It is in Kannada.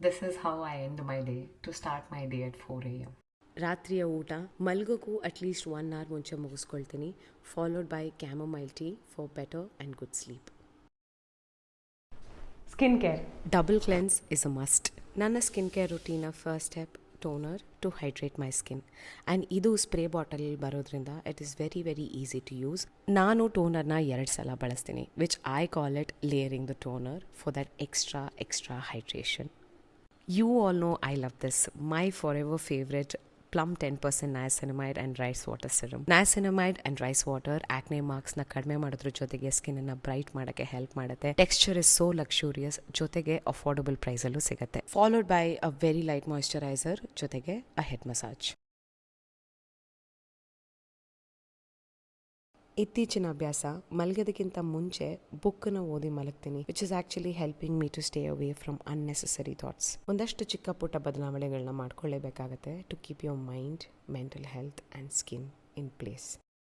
This is how I end my day to start my day at 4 a.m. ರಾತ್ರಿಯ ಊಟ ಮಲ್ಗೋಕ್ಕೂ ಅಟ್ಲೀಸ್ಟ್ 1 hour ಮುಂಚೆ ಮುಗಿಸ್ಕೊಳ್ತೀನಿ, followed by chamomile tea for better and good sleep. Skin care. Double cleanse is a must. ನನ್ನ ಸ್ಕಿನ್ ಕೇರ್ ರುಟೀನ first step toner to hydrate my skin. And ಇದು ಸ್ಪ್ರೇ ಬಾಟಲಲ್ಲಿ ಬರೋದ್ರಿಂದ it is very very easy to use. ನಾನು ಟೋನರ್ನ 2 ಸಲ ಬಳಸ್ತೀನಿ, which I call it layering the toner for that extra hydration. You all know I love this. My forever favorite Plum 10% niacinamide and rice water serum. Niacinamide and rice water acne marks na ಕಡಿಮೆ ಮಾಡೋದ್ರ ಜೊತೆಗೆ ಸ್ಕಿನ್ ಅನ್ನ ಬ್ರೈಟ್ ಮಾಡೋಕ್ಕೆ ಹೆಲ್ಪ್ ಮಾಡುತ್ತೆ. ಟೆಕ್ಸ್ಚರ್ ಇಸ್ ಸೋ ಲಕ್ಸುರಿಯಸ್, ಜೊತೆಗೆ ಅಫೋರ್ಡಬಲ್ ಪ್ರೈಸಲ್ಲೂ ಸಿಗುತ್ತೆ. Followed by a very light moisturiser ಜೊತೆಗೆ ಅ ಹೆಡ್ ಮಸಾಜ್. ಇತ್ತೀಚಿನ ಅಭ್ಯಾಸ, ಮಲಗೋದಕ್ಕಿಂತ ಮುಂಚೆ ಬುಕ್ಕನ್ನು ಓದಿ ಮಲಗ್ತೀನಿ, which is actually helping me to stay away from unnecessary thoughts. ಒಂದಷ್ಟು ಚಿಕ್ಕ ಪುಟ್ಟ ಬದಲಾವಣೆಗಳನ್ನ ಮಾಡ್ಕೊಳ್ಳೇಬೇಕಾಗತ್ತೆ to keep your mind, mental health and skin in place.